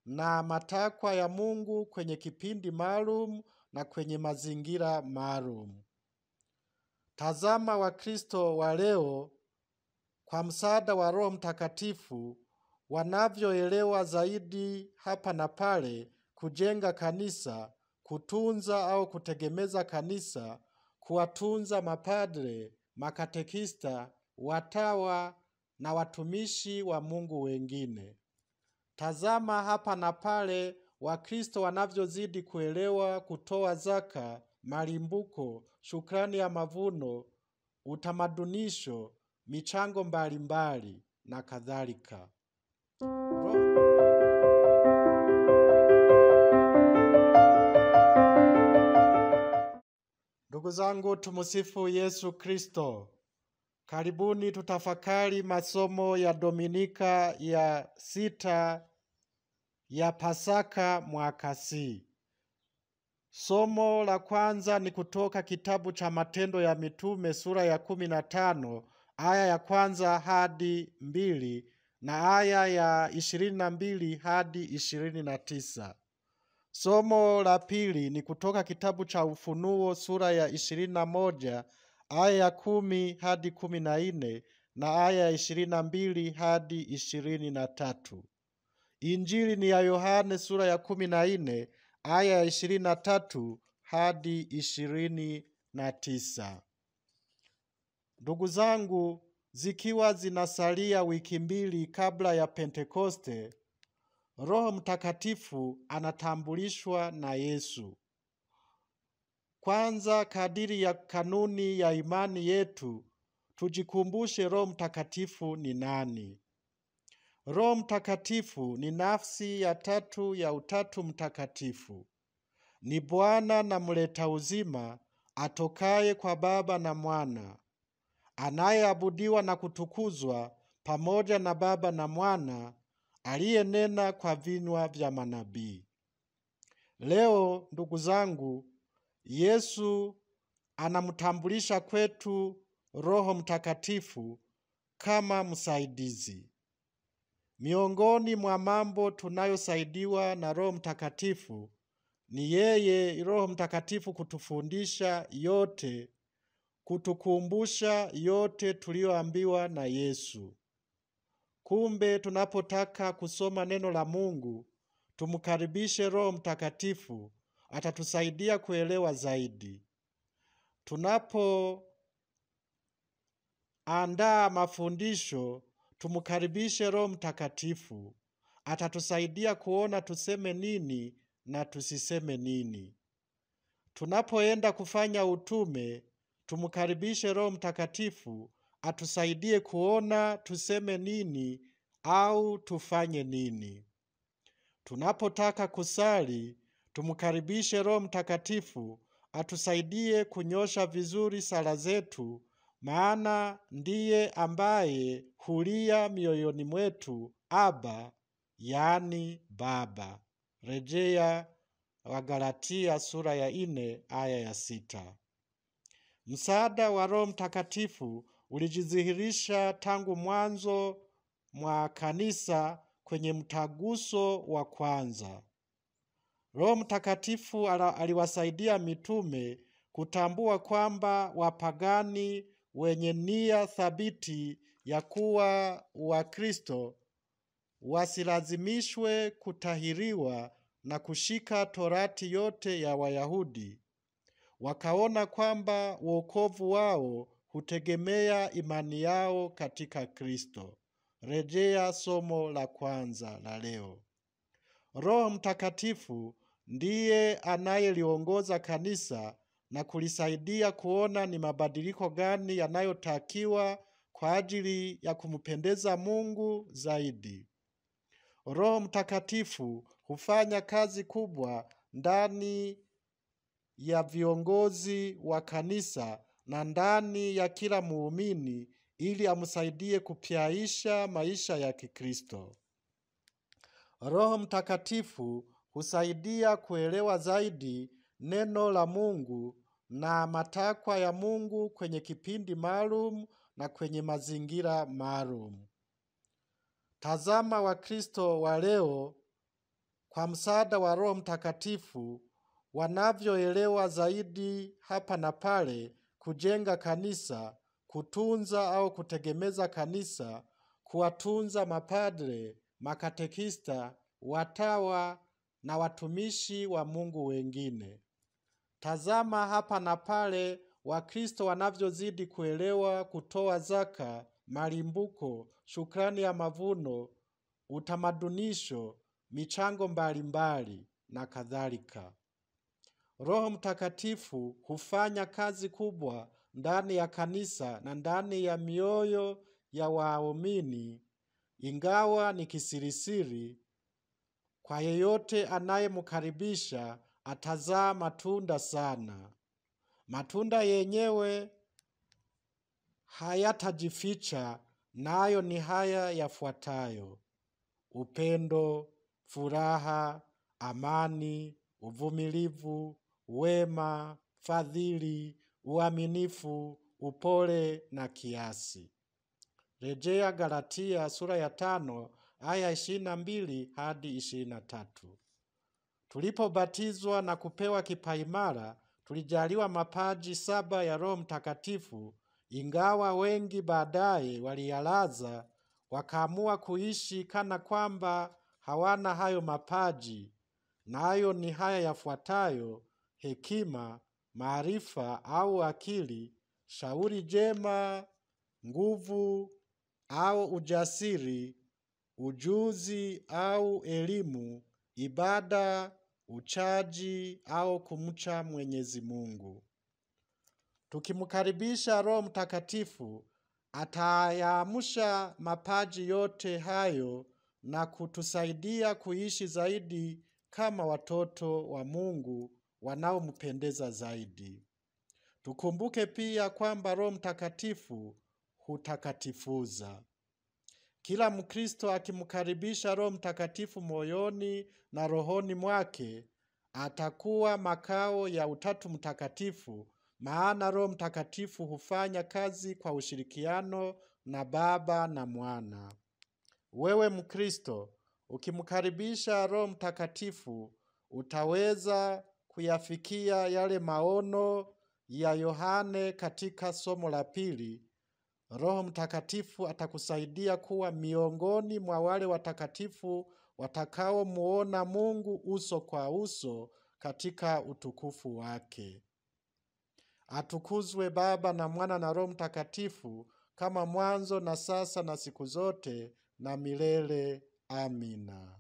na matakwa ya Mungu kwenye kipindi maalum na kwenye mazingira maalum. Tazama Wakristo wa leo kwa msaada wa Roho Mtakatifu wanavyoelewa zaidi hapa na pale kujenga kanisa, kutunza au kutegemeza kanisa, kuwatunza mapadre, makatekista, watawa na watumishi wa Mungu wengine. Tazama hapa na pale Wakristo wanavyozidi kuelewa kutoa zaka, malimbuko, shukrani ya mavuno, utamadunisho, michango mbalimbali na kadhalika. Ndugu zangu, tumusifu Yesu Kristo. Karibuni tutafakari masomo ya Dominika ya 6 ya Pasaka mwaka C. Somo la kwanza ni kutoka kitabu cha Matendo ya Mitume sura ya 15 aya ya kwanza hadi 2 na aya ya 22 hadi 29. Somo la pili ni kutoka kitabu cha Ufunuo sura ya 21 aya ya 10 hadi 14 na aya ya 22 hadi 23. Injili ni ya Yohane sura ya 14 aya ya 23 hadi 29. Ndugu zangu, zikiwa zinasalia wiki mbili kabla ya Pentekoste, Roho Mtakatifu anatambulishwa na Yesu. Kwanza, kadiri ya kanuni ya imani yetu, tujikumbushe Roho Mtakatifu ni nani. Roho Mtakatifu ni nafsi ya tatu ya Utatu Mtakatifu. Ni Bwana na mleta uzima atokaye kwa Baba na Mwana, anayeabudiwa na kutukuzwa pamoja na Baba na Mwana, aliyenena kwa vinywa vya manabii. Leo ndugu zangu, Yesu anamtambulisha kwetu Roho Mtakatifu kama msaidizi. Miongoni mwa mambo tunayosaidiwa na Roho Mtakatifu ni yeye Roho Mtakatifu kutufundisha yote, kutukumbusha yote tuliyoambiwa na Yesu. Kumbe tunapotaka kusoma neno la Mungu, tumkaribishe Roho Mtakatifu, atatusaidia kuelewa zaidi. Tunapoandaa mafundisho, tumkaribishe Roho Mtakatifu, atatusaidia kuona tuseme nini na tusiseme nini. Tunapoenda kufanya utume, tumkaribishe Roho Mtakatifu, atusaidie kuona tuseme nini au tufanye nini. Tunapotaka kusali, tumkaribishe Roho Mtakatifu, atusaidie kunyosha vizuri sala zetu, maana ndiye ambaye hulia mioyoni mwetu Aba, yaani Baba. Rejea Wagalatia sura ya 4 aya ya 6. Msaada wa Roho Mtakatifu ulijidhihirisha tangu mwanzo mwa kanisa kwenye mtaguso wa kwanza. Roho Mtakatifu aliwasaidia mitume kutambua kwamba wapagani wenye nia thabiti ya kuwa Wakristo wasilazimishwe kutahiriwa na kushika torati yote ya Wayahudi. Wakaona kwamba wokovu wao hutegemea imani yao katika Kristo. Rejea somo la kwanza la leo. Roho Mtakatifu ndiye anayeliongoza kanisa na kulisaidia kuona ni mabadiliko gani yanayotakiwa kwa ajili ya kumpendeza Mungu zaidi. Roho Mtakatifu hufanya kazi kubwa ndani ya viongozi wa kanisa na ndani ya kila muumini ili amsaidie kupyaisha maisha ya Kikristo. Roho Mtakatifu husaidia kuelewa zaidi neno la Mungu na matakwa ya Mungu kwenye kipindi maalum na kwenye mazingira maalum. Tazama Wakristo wa leo kwa msaada wa Roho Mtakatifu wanavyoelewa zaidi hapa na pale kujenga kanisa, kutunza au kutegemeza kanisa, kuwatunza mapadre, makatekista, watawa na watumishi wa Mungu wengine. Tazama hapa na pale Wakristo wanavyozidi kuelewa kutoa zaka, malimbuko, shukrani ya mavuno, utamadunisho, michango mbalimbali na kadhalika. Roho Mtakatifu hufanya kazi kubwa ndani ya kanisa na ndani ya mioyo ya waumini, ingawa ni kisirisiri. Kwa yeyote anayemkaribisha atazaa matunda sana. Matunda yenyewe hayatajificha, nayo ni haya yafuatayo: upendo, furaha, amani, uvumilivu, wema, fadhili, uaminifu, upole na kiasi. Rejea Galatia sura ya 5 aya 22 hadi 23. Tulipobatizwa na kupewa kipaimara, tulijaliwa mapaji 7 ya Roho Mtakatifu, ingawa wengi baadaye waliyalaza wakaamua kuishi kana kwamba hawana hayo mapaji, nayo ni haya yafuatayo: hekima, maarifa au akili, shauri jema, nguvu au ujasiri, ujuzi au elimu, ibada, uchaji au kumcha Mwenyezi Mungu. Tukimkaribisha Roho Mtakatifu, atayaamsha mapaji yote hayo na kutusaidia kuishi zaidi kama watoto wa Mungu wanaompendeza zaidi. Tukumbuke pia kwamba Roho Mtakatifu hutakatifuza. Kila Mkristo akimkaribisha Roho Mtakatifu moyoni na rohoni mwake, atakuwa makao ya Utatu Mtakatifu, maana Roho Mtakatifu hufanya kazi kwa ushirikiano na Baba na Mwana. Wewe Mkristo, ukimkaribisha Roho Mtakatifu, utaweza kuyafikia yale maono ya Yohane katika somo la 2. Roho Mtakatifu atakusaidia kuwa miongoni mwa wale watakatifu watakaomuona Mungu uso kwa uso katika utukufu wake. Atukuzwe Baba na Mwana na Roho Mtakatifu, kama mwanzo na sasa na siku zote na milele. Amina.